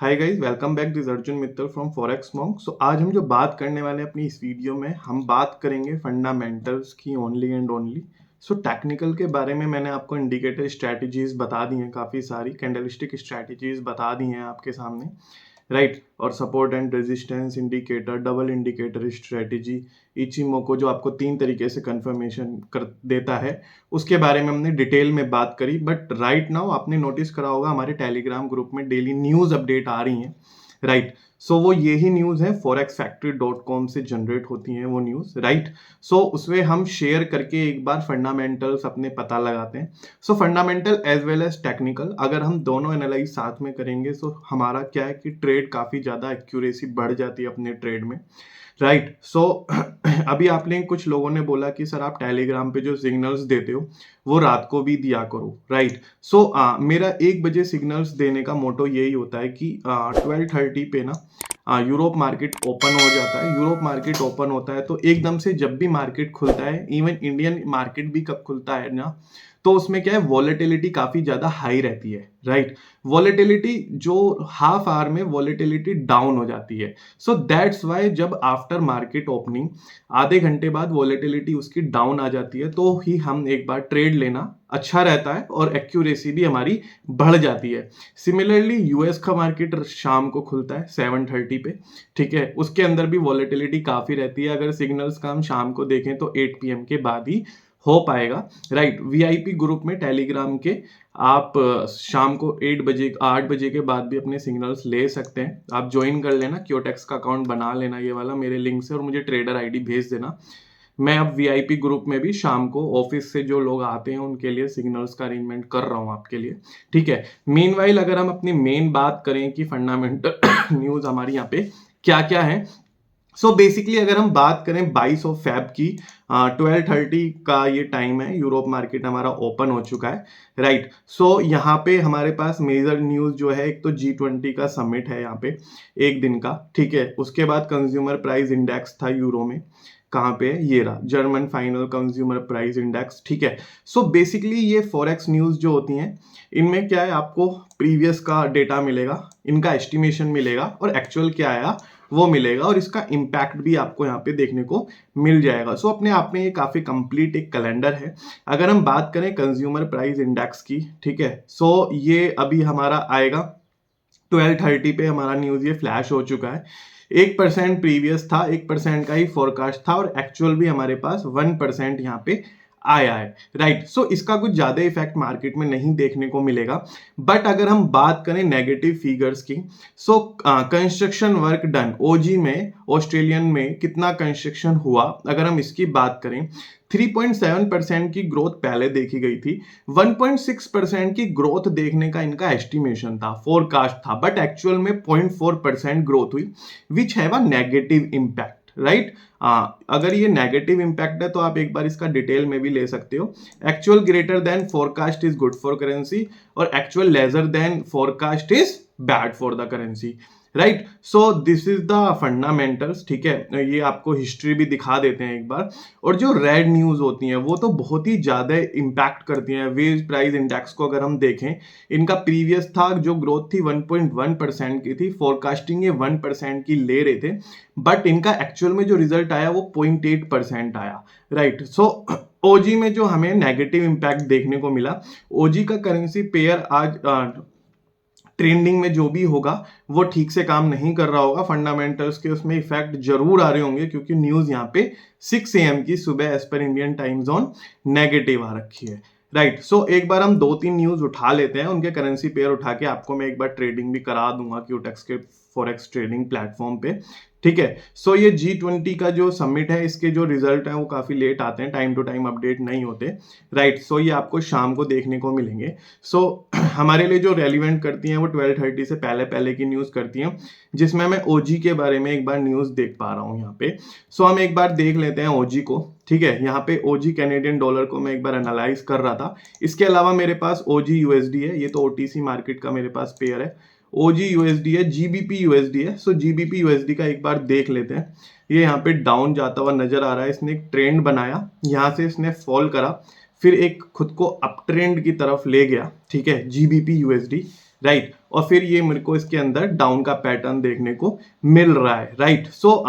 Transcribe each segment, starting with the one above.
Hi guys, welcome back. This Arjun Mittal from Forex Monk. So आज हम जो बात करने वाले हैं अपनी इस वीडियो में, हम बात करेंगे फंडामेंटल्स की only and only. So technical के बारे में मैंने आपको इंडिकेटर स्ट्रैटेजीज बता दी हैं, काफ़ी सारी कैंडलस्टिक स्ट्रैटेजीज बता दी हैं आपके सामने, राइट। और support and resistance indicator, double indicator strategy, Ichimoku जो आपको 3 तरीके से कंफर्मेशन कर देता है, उसके बारे में हमने डिटेल में बात करी। बट राइट नाउ आपने नोटिस करा होगा हमारे टेलीग्राम ग्रुप में डेली न्यूज़ अपडेट आ रही हैं, राइट। सो वो यही न्यूज़ है forexfactory.com से जनरेट होती हैं वो न्यूज़, राइट। सो उसमें हम शेयर करके एक बार फंडामेंटल्स अपने पता लगाते हैं। So fundamental as well as technical अगर हम दोनों एनालाइज साथ में करेंगे तो हमारा क्या है कि ट्रेड काफ़ी ज़्यादा एक्यूरेसी बढ़ जाती है अपने ट्रेड में, राइट। सो अभी आपने कुछ लोगों ने बोला कि सर आप टेलीग्राम पे जो सिग्नल्स देते हो वो रात को भी दिया करो, राइट। सो मेरा 1 बजे सिग्नल्स देने का मोटो यही होता है कि 12:30 पे ना यूरोप मार्केट ओपन हो जाता है। यूरोप मार्केट ओपन होता है तो एकदम से जब भी मार्केट खुलता है, इवन इंडियन मार्केट भी कब खुलता है ना, तो उसमें क्या है, वॉलेटिलिटी काफी ज्यादा हाई रहती है, राइट। वॉलेटिलिटी जो हाफ आवर में वॉलेटिलिटी डाउन हो जाती है। सो दैट्स वाई जब आफ्टर मार्केट ओपनिंग आधे घंटे बाद वॉलेटिलिटी उसकी डाउन आ जाती है तो ही हम एक बार ट्रेड लेना अच्छा रहता है और एक्यूरेसी भी हमारी बढ़ जाती है। सिमिलरली यूएस का मार्केट शाम को खुलता है 7:30 पे, ठीक है। उसके अंदर भी वॉलेटिलिटी काफी रहती है। अगर सिग्नल्स का हम शाम को देखें तो 8 PM के बाद ही हो पाएगा, राइट। वीआईपी ग्रुप में टेलीग्राम के आप शाम को 8 बजे के बाद भी अपने सिग्नल्स ले सकते हैं। आप ज्वाइन कर लेना, क्योटेक्स का अकाउंट बना लेना ये वाला मेरे लिंक से, और मुझे ट्रेडर आईडी भेज देना। मैं अब वीआईपी ग्रुप में भी शाम को ऑफिस से जो लोग आते हैं उनके लिए सिग्नल्स का अरेंजमेंट कर रहा हूँ आपके लिए, ठीक है। मीनवाइल अगर हम अपनी मेन बात करें कि फंडामेंटल न्यूज हमारी यहाँ पे क्या क्या है, सो बेसिकली अगर हम बात करें 22 की 12:30 का ये टाइम है, यूरोप मार्केट हमारा ओपन हो चुका है, राइट। सो यहाँ पे हमारे पास मेजर न्यूज जो है, एक तो G20 का समिट है यहाँ पे एक दिन का, ठीक है। उसके बाद कंज्यूमर प्राइस इंडेक्स था यूरो में, कहाँ पे है, ये रहा, German final consumer price index, ठीक है। सो बेसिकली ये फॉरेक्स न्यूज जो होती हैं इनमें क्या है, आपको प्रीवियस का डेटा मिलेगा, इनका एस्टिमेशन मिलेगा और एक्चुअल क्या आया वो मिलेगा, और इसका इम्पैक्ट भी आपको यहाँ पे देखने को मिल जाएगा। सो अपने आप में ये काफी कंप्लीट एक कैलेंडर है। अगर हम बात करें कंज्यूमर प्राइस इंडेक्स की, ठीक है, सो ये अभी हमारा आएगा 12:30 पे, हमारा न्यूज ये फ्लैश हो चुका है। 1% प्रीवियस था, 1% का ही फोरकास्ट था, और एक्चुअल भी हमारे पास 1% यहाँ पे आया है, राइट। सो इसका कुछ ज्यादा इफेक्ट मार्केट में नहीं देखने को मिलेगा। बट अगर हम बात करें नेगेटिव फिगर्स की, सो कंस्ट्रक्शन वर्क डन ओजी में, ऑस्ट्रेलियन में कितना कंस्ट्रक्शन हुआ, अगर हम इसकी बात करें 3.7% की ग्रोथ पहले देखी गई थी। 1.6% की ग्रोथ देखने का इनका एस्टिमेशन था, फोरकास्ट था, बट एक्चुअल में 0.4% ग्रोथ हुई, which have a negative impact, right. अगर ये नेगेटिव इम्पैक्ट है तो आप एक बार इसका डिटेल में भी ले सकते हो। Actual greater than forecast is good for currency, और actual lesser than forecast is bad for the currency, right. So this is the fundamentals, ठीक है। ये आपको हिस्ट्री भी दिखा देते हैं एक बार। और जो रेड न्यूज होती हैं वो तो बहुत ही ज्यादा इम्पैक्ट करती हैं। वेज प्राइस इंडेक्स को अगर हम देखें, इनका प्रीवियस था जो ग्रोथ थी 1.1% की थी, फोरकास्टिंग ये 1% की ले रहे थे, बट इनका एक्चुअल में जो रिजल्ट आया वो 0.8% आया, राइट। सो ओजी में जो हमें नेगेटिव इम्पैक्ट देखने को मिला, ओजी का करेंसी पेयर आज ट्रेंडिंग में जो भी होगा वो ठीक से काम नहीं कर रहा होगा। फंडामेंटल्स के उसमें इफेक्ट जरूर आ रहे होंगे, क्योंकि न्यूज यहाँ पे 6 AM की सुबह एज पर इंडियन टाइम जोन नेगेटिव आ रखी है, राइट। सो एक बार हम 2-3 न्यूज उठा लेते हैं, उनके करेंसी पेयर उठा के आपको मैं एक बार ट्रेडिंग भी करा दूंगा क्यूटेक्स के फॉरेक्स ट्रेडिंग प्लेटफॉर्म पे, ठीक है। सो ये G20 का जो समिट है, इसके जो रिजल्ट है वो काफी लेट आते हैं, टाइम टू टाइम अपडेट नहीं होते, राइट। सो ये आपको शाम को देखने को मिलेंगे। सो हमारे लिए जो रेलिवेंट करती हैं वो 12:30 से पहले पहले की न्यूज करती हैं, जिसमें मैं ओजी के बारे में एक बार न्यूज देख पा रहा हूँ यहाँ पे। सो हम एक बार देख लेते हैं ओजी को, ठीक है। यहाँ पे ओजी कैनेडियन डॉलर को मैं एक बार एनालाइज कर रहा था। इसके अलावा मेरे पास ओजी यूएसडी है, ये तो ओटीसी मार्केट का मेरे पास पेयर है। ओजी यूएसडी है, जीबीपी यूएसडी है। सो जीबीपी यूएसडी का एक बार देख लेते हैं। ये यहाँ पे डाउन जाता हुआ नजर आ रहा है, इसने एक ट्रेंड बनाया, यहाँ से इसने फॉल करा, फिर एक खुद को अप ट्रेंड की तरफ ले गया, ठीक है, जीबीपी यूएसडी, राइट, और फिर ये मेरे को इसके अंदर डाउन का पैटर्न देखने को मिल रहा है, राइट। सो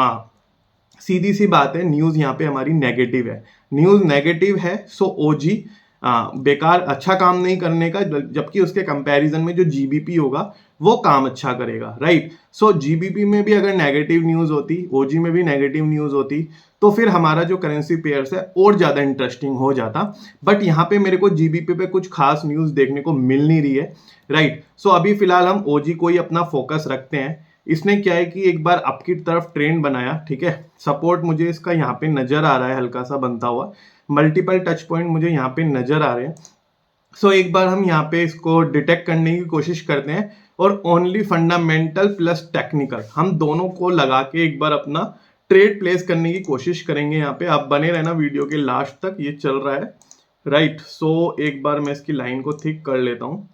सीधी सी बात है, न्यूज यहाँ पे हमारी नेगेटिव है, न्यूज नेगेटिव है। सो ओजी बेकार अच्छा काम नहीं करने का, जबकि उसके कंपैरिजन में जो जीबीपी होगा वो काम अच्छा करेगा, राइट। सो जीबीपी में भी अगर नेगेटिव न्यूज होती, ओजी में भी नेगेटिव न्यूज होती, तो फिर हमारा जो करेंसी पेयर्स है और ज्यादा इंटरेस्टिंग हो जाता। बट यहाँ पे मेरे को जीबीपी पे कुछ खास न्यूज देखने को मिल नहीं रही है, राइट। सो अभी फिलहाल हम ओजी को ही अपना फोकस रखते हैं। इसने क्या है कि एक बार अप की तरफ ट्रेंड बनाया, ठीक है। सपोर्ट मुझे इसका यहाँ पे नजर आ रहा है हल्का सा बनता हुआ, मल्टीपल टच पॉइंट मुझे यहाँ पे नजर आ रहे हैं। सो एक बार हम यहाँ पे इसको डिटेक्ट करने की कोशिश करते हैं, और ओनली फंडामेंटल प्लस टेक्निकल हम दोनों को लगा के एक बार अपना ट्रेड प्लेस करने की कोशिश करेंगे। यहाँ पे आप बने रहना वीडियो के लास्ट तक, ये चल रहा है, राइट। सो एक बार मैं इसकी लाइन को थिक कर लेता हूँ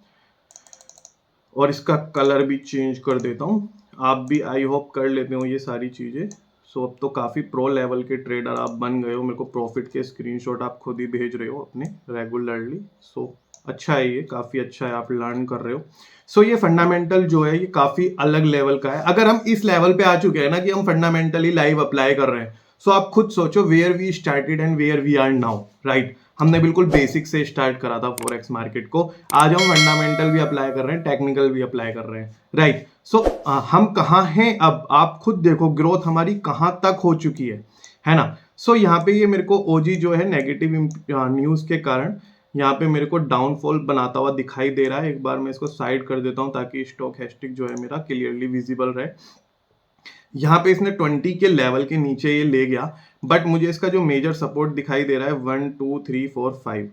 और इसका कलर भी चेंज कर देता हूँ। आप भी आई होप कर लेते हो ये सारी चीज़ें। सो अब तो काफ़ी प्रो लेवल के ट्रेडर आप बन गए हो, मेरे को प्रॉफिट के स्क्रीनशॉट आप खुद ही भेज रहे हो अपने रेगुलरली। सो अच्छा है, ये काफ़ी अच्छा है, आप लर्न कर रहे हो। सो ये फंडामेंटल जो है ये काफ़ी अलग लेवल का है। अगर हम इस लेवल पे आ चुके हैं ना कि हम फंडामेंटली लाइव अप्लाई कर रहे हैं, सो आप खुद सोचो where we started and where we are now, right. हमने बिल्कुल बेसिक से स्टार्ट करा था फॉरेक्स मार्केट को, आज हम फंडामेंटल भी अप्लाई कर रहे हैं, टेक्निकल भी अप्लाई कर रहे हैं, राइट। सो हम कहाँ हैं अब, आप खुद देखो ग्रोथ हमारी कहाँ तक हो चुकी है ना। सो यहाँ पे ये मेरे को ओजी जो है नेगेटिव न्यूज के कारण यहाँ पे मेरे को डाउनफॉल बनाता हुआ दिखाई दे रहा है। एक बार मैं इसको साइड कर देता हूँ ताकि स्टॉक हैस्टिक जो है मेरा क्लियरली विजिबल रहे। यहाँ पे इसने 20 के लेवल के नीचे ये ले गया, बट मुझे इसका जो मेजर सपोर्ट दिखाई दे रहा है 1 2 3 4 5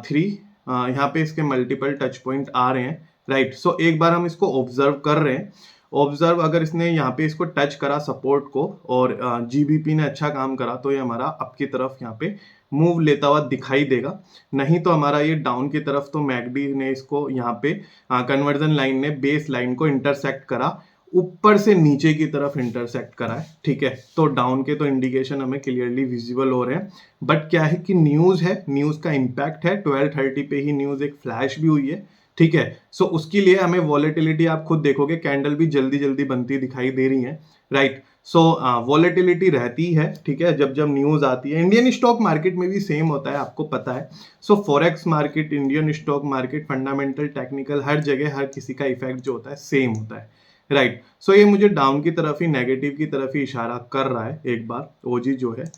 3, यहाँ पे इसके मल्टीपल टच पॉइंट आ रहे हैं, राइट। सो एक बार हम इसको ऑब्जर्व कर रहे हैं। ऑब्जर्व अगर इसने यहाँ पे इसको टच करा सपोर्ट को और जीबीपी ने अच्छा काम करा, तो ये हमारा अप की तरफ यहाँ पे मूव लेता हुआ दिखाई देगा। नहीं तो हमारा ये डाउन की तरफ, तो मैकडी ने इसको यहाँ पे कन्वर्जन लाइन ने बेस लाइन को इंटरसेक्ट करा, ऊपर से नीचे की तरफ इंटरसेक्ट करा है, ठीक है। तो डाउन के तो इंडिकेशन हमें क्लियरली विजिबल हो रहे हैं, बट क्या है कि न्यूज है, न्यूज का इंपैक्ट है। 12:30 पे ही न्यूज एक फ्लैश भी हुई है, ठीक है। सो उसके लिए हमें वॉलेटिलिटी, आप खुद देखोगे कैंडल भी जल्दी जल्दी बनती दिखाई दे रही है, राइट। सो वॉलेटिलिटी रहती है, ठीक है, जब जब न्यूज आती है। इंडियन स्टॉक मार्केट में भी सेम होता है, आपको पता है। So forex market, Indian stock market, fundamental, technical, हर जगह हर किसी का इफेक्ट जो होता है सेम होता है, राइट। सो ये मुझे डाउन की तरफ ही, नेगेटिव की तरफ ही इशारा कर रहा है एक बार ओजी जो है,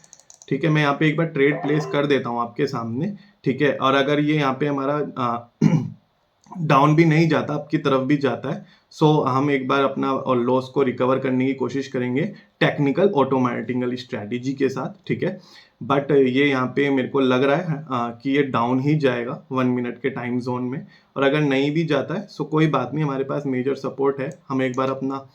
ठीक है। मैं यहाँ पे एक बार ट्रेड प्लेस कर देता हूँ आपके सामने, ठीक है। और अगर ये यहाँ पे हमारा डाउन भी नहीं जाता, आपकी तरफ भी जाता है, सो हम एक बार अपना लॉस को रिकवर करने की कोशिश करेंगे टेक्निकल ऑटोमेटिकल स्ट्रैटेजी के साथ, ठीक है। बट ये यहाँ पे मेरे को लग रहा है कि ये डाउन ही जाएगा 1 मिनट के टाइम जोन में, और अगर नहीं भी जाता है सो कोई बात नहीं, हमारे पास मेजर सपोर्ट है। हम एक बार अपना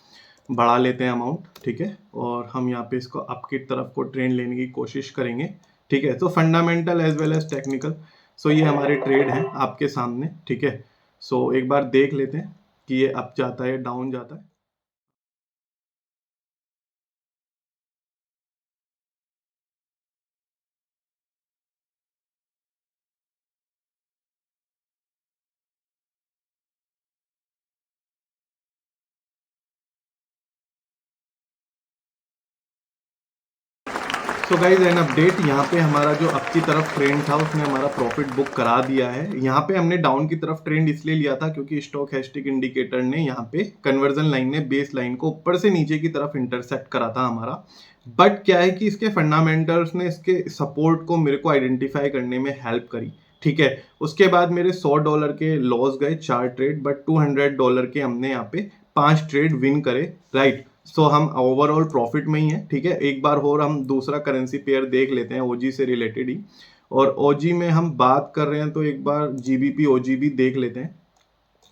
बढ़ा लेते हैं अमाउंट, ठीक है, और हम यहाँ पे इसको अप की तरफ को ट्रेंड लेने की कोशिश करेंगे, ठीक है। तो fundamental as well as technical, so ये हमारे ट्रेड हैं आपके सामने, ठीक है। सो एक बार देख लेते हैं कि ये अप जाता है डाउन जाता है। सो गाइज एन अपडेट, यहाँ पे हमारा जो अप की तरफ ट्रेंड था उसने हमारा प्रॉफिट बुक करा दिया है। यहाँ पे हमने डाउन की तरफ ट्रेंड इसलिए लिया था क्योंकि स्टॉक हैस्टिक इंडिकेटर ने यहाँ पे कन्वर्जन लाइन ने बेस लाइन को ऊपर से नीचे की तरफ इंटरसेक्ट करा था हमारा। बट क्या है कि इसके फंडामेंटल्स ने इसके सपोर्ट को मेरे को आइडेंटिफाई करने में हेल्प करी, ठीक है। उसके बाद मेरे $100 के लॉस गए 4 ट्रेड, बट $200 के हमने यहाँ पे 5 ट्रेड विन करे, राइट। सो हम ओवरऑल प्रॉफिट में ही है, ठीक है। एक बार और हम दूसरा करेंसी पेयर देख लेते हैं ओजी से रिलेटेड ही, और ओजी में हम बात कर रहे हैं तो एक बार जीबीपी ओजी भी देख लेते हैं,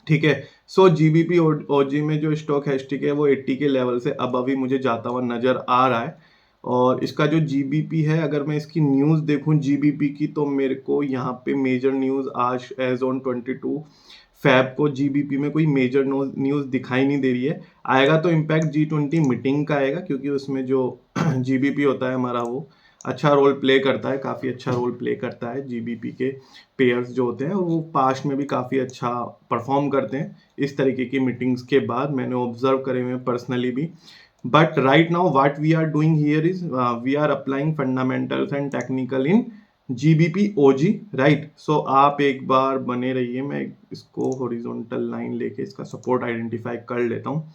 ठीक है। सो जीबीपी ओजी में जो स्टॉक हैस्टिक है वो 80 के लेवल से अब अभी मुझे जाता हुआ नजर आ रहा है। और इसका जो जीबीपी है, अगर मैं इसकी न्यूज़ देखूं जीबीपी की, तो मेरे को यहाँ पे मेजर न्यूज़ आज एज ऑन 22 फैब को जीबीपी में कोई मेजर न्यूज़ दिखाई नहीं दे रही है। आएगा तो इम्पैक्ट G20 मीटिंग का आएगा, क्योंकि उसमें जो जीबीपी होता है हमारा वो अच्छा रोल प्ले करता है, काफ़ी अच्छा रोल प्ले करता है। जीबीपी के पेयर्स जो होते हैं वो पास्ट में भी काफ़ी अच्छा परफॉर्म करते हैं इस तरीके की मीटिंग्स के बाद, मैंने ऑब्जर्व करे हुए हैं पर्सनली भी। But right now what we are doing here is we are applying fundamentals and technical in GBP ओजी, राइट। सो आप एक बार बने रहिए, मैं इसको हॉरिजॉन्टल लाइन लेके इसका सपोर्ट आइडेंटिफाई कर लेता हूँ।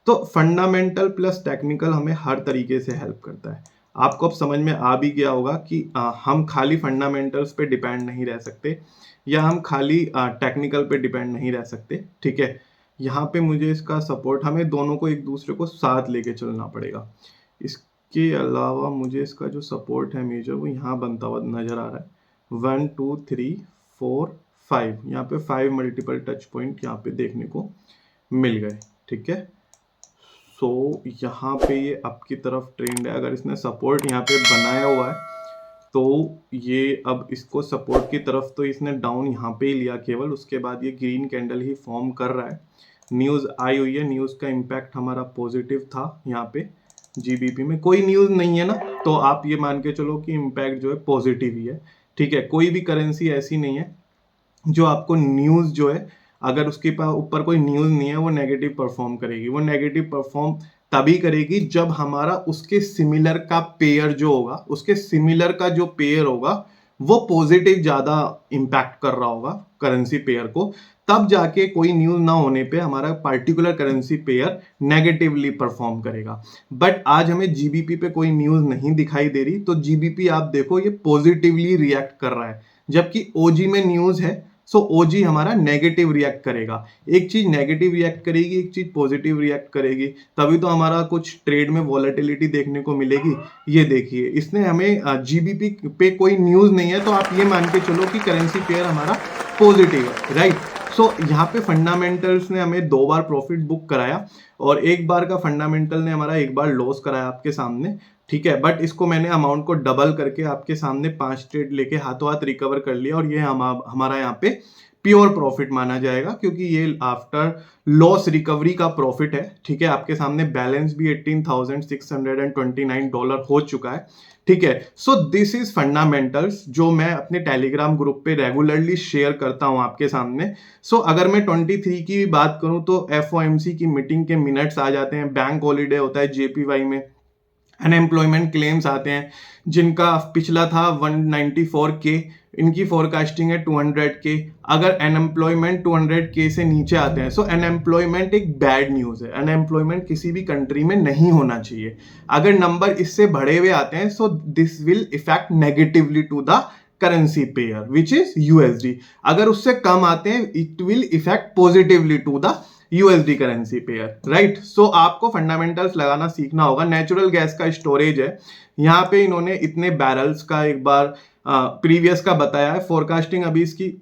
तो फंडामेंटल प्लस टेक्निकल हमें हर तरीके से हेल्प करता है। आपको अब समझ में आ भी गया होगा कि हम खाली फंडामेंटल्स पे डिपेंड नहीं रह सकते, या हम खाली टेक्निकल पे डिपेंड नहीं रह सकते, ठीक है। यहाँ पे मुझे इसका सपोर्ट, हमें दोनों को एक दूसरे को साथ लेके चलना पड़ेगा। इसके अलावा मुझे इसका जो सपोर्ट है मेजर, वो यहाँ बनता हुआ नजर आ रहा है। 1 2 3 4 5, यहाँ पे 5 मल्टीपल टच पॉइंट यहाँ पे देखने को मिल गए, ठीक है। सो यहाँ पे ये अप की तरफ ट्रेंड है। अगर इसने सपोर्ट यहाँ पे बनाया हुआ है तो ये अब इसको सपोर्ट की तरफ तो इसने डाउन यहाँ पे ही लिया केवल, उसके बाद ये ग्रीन कैंडल ही फॉर्म कर रहा है। न्यूज़ आई हुई है, न्यूज़ का इम्पैक्ट हमारा पॉजिटिव था यहाँ पे। जीबीपी में कोई न्यूज़ नहीं है ना, तो आप ये मान के चलो कि इम्पैक्ट जो है पॉजिटिव ही है, ठीक है। कोई भी करेंसी ऐसी नहीं है जो आपको न्यूज़ जो है, अगर उसके पास ऊपर कोई न्यूज़ नहीं है, वो नेगेटिव परफॉर्म करेगी। वो नेगेटिव परफॉर्म तभी करेगी जब हमारा उसके सिमिलर का पेयर जो होगा, उसके सिमिलर का जो पेयर होगा वो पॉजिटिव ज़्यादा इम्पैक्ट कर रहा होगा करेंसी पेयर को, तब जाके कोई न्यूज़ ना होने पे हमारा particular currency pair negatively perform करेगा। बट आज हमें जीबीपी पे कोई न्यूज़ नहीं दिखाई दे रही, तो जीबीपी आप देखो ये पॉजिटिवली रिएक्ट कर रहा है, जबकि ओजी में न्यूज़ है, सो ओजी हमारा नेगेटिव रिएक्ट करेगा। एक चीज नेगेटिव रिएक्ट करेगी, एक चीज पॉजिटिव रिएक्ट करेगी, तभी तो हमारा कुछ ट्रेड में वॉलेटिलिटी देखने को मिलेगी। ये देखिए, इसने हमें जीबीपी पे कोई न्यूज नहीं है, तो आप ये मान के चलो कि करेंसी पेयर हमारा पॉजिटिव है, राइट। सो यहाँ पे फंडामेंटल्स ने हमें 2 बार प्रॉफिट बुक कराया, और एक बार का फंडामेंटल ने हमारा एक बार लॉस कराया आपके सामने, ठीक है। बट इसको मैंने अमाउंट को डबल करके आपके सामने 5 ट्रेड लेके हाथों हाथ रिकवर कर लिया, और ये हमारा यहाँ पे प्योर प्रॉफिट माना जाएगा, क्योंकि ये आफ्टर लॉस रिकवरी का प्रॉफिट है, ठीक है। आपके सामने बैलेंस भी $18,629 हो चुका है, ठीक है। सो दिस इज फंडामेंटल्स, जो मैं अपने टेलीग्राम ग्रुप पे रेगुलरली शेयर करता हूं आपके सामने। सो अगर मैं 23 की भी बात करूं तो FOMC की मीटिंग के मिनट्स आ जाते हैं, बैंक हॉलीडे होता है JPY में, अनएम्प्लॉयमेंट क्लेम्स आते हैं जिनका पिछला था 194 के, इनकी फोरकास्टिंग है 200 के। अगर अनएम्प्लॉयमेंट 200 के से नीचे आते हैं, सो अनएम्प्लॉयमेंट एक बैड न्यूज है। अनएम्प्लॉयमेंट किसी भी कंट्री में नहीं होना चाहिए। अगर नंबर इससे बढ़े हुए आते हैं, so this will effect negatively to the currency pair which is USD। अगर उससे कम आते हैं, it will effect positively to the USD currency pair, right. So आपको फंडामेंटल्स लगाना सीखना होगा। नेचुरल गैस का स्टोरेज है, यहाँ पे इन्होंने इतने बैरल्स का एक बार प्रीवियस का बताया है। फोरकास्टिंग अभी इसकी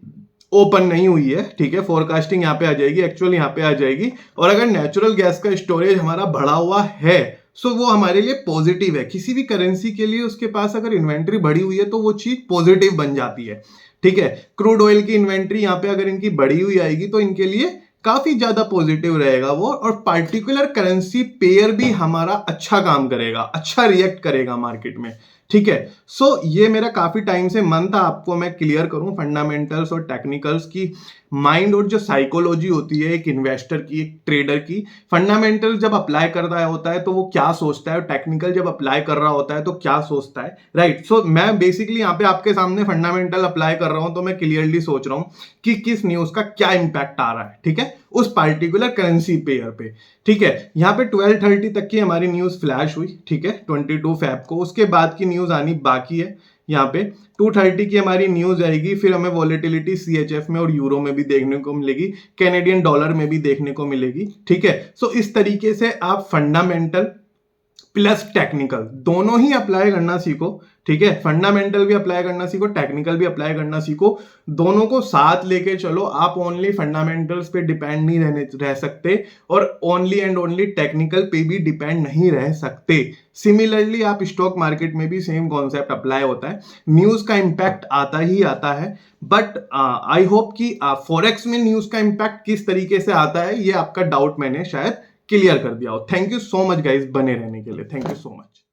ओपन नहीं हुई है, ठीक है। फोरकास्टिंग यहाँ पे आ जाएगी, एक्चुअल यहाँ पे आ जाएगी। और अगर नेचुरल गैस का स्टोरेज हमारा बढ़ा हुआ है, सो वो हमारे लिए पॉजिटिव है। किसी भी करेंसी के लिए उसके पास अगर इन्वेंट्री बढ़ी हुई है तो वो चीज पॉजिटिव बन जाती है, ठीक है। क्रूड ऑयल की इन्वेंट्री यहाँ पे अगर इनकी बढ़ी हुई आएगी तो इनके लिए काफी ज्यादा पॉजिटिव रहेगा वो, और पर्टिकुलर करेंसी पेयर भी हमारा अच्छा काम करेगा, अच्छा रिएक्ट करेगा मार्केट में, ठीक है। सो ये मेरा काफी टाइम से मन था आपको मैं क्लियर करूं फंडामेंटल्स और टेक्निकल्स की माइंड और जो साइकोलॉजी होती है एक इन्वेस्टर की, एक ट्रेडर की। फंडामेंटल जब अप्लाई कर रहा होता है तो वो क्या सोचता है, और टेक्निकल जब अप्लाई कर रहा होता है तो क्या सोचता है, राइट। सो मैं बेसिकली यहाँ पे आपके सामने फंडामेंटल अप्लाई कर रहा हूं, तो मैं क्लियरली सोच रहा हूं कि किस न्यूज का क्या इंपैक्ट आ रहा है, ठीक है, उस पर्टिकुलर करेंसी पेयर पे, ठीक है। यहाँ पे 12:30 तक की हमारी न्यूज फ्लैश हुई, ठीक है, 22 फेब को। उसके बाद की न्यूज आनी बाकी है। यहाँ पे 2:30 की हमारी न्यूज आएगी, फिर हमें वॉलेटिलिटी CHF में और यूरो में भी देखने को मिलेगी, कैनेडियन डॉलर में भी देखने को मिलेगी, ठीक है। सो इस तरीके से आप फंडामेंटल प्लस टेक्निकल दोनों ही अप्लाई करना सीखो, ठीक है। फंडामेंटल भी अप्लाई करना सीखो, टेक्निकल भी अप्लाई करना सीखो, दोनों को साथ लेके चलो। आप ओनली फंडामेंटल्स पे डिपेंड नहीं रह सकते, और ओनली एंड ओनली टेक्निकल पे भी डिपेंड नहीं रह सकते। सिमिलरली आप स्टॉक मार्केट में भी सेम कॉन्सेप्ट अप्लाई होता है। न्यूज का इंपैक्ट आता ही आता है, बट आई होप कि फॉरेक्स में न्यूज का इंपैक्ट किस तरीके से आता है, ये आपका डाउट मैंने शायद क्लियर कर दिया हो। Thank you so much guys, बने रहने के लिए। Thank you so much.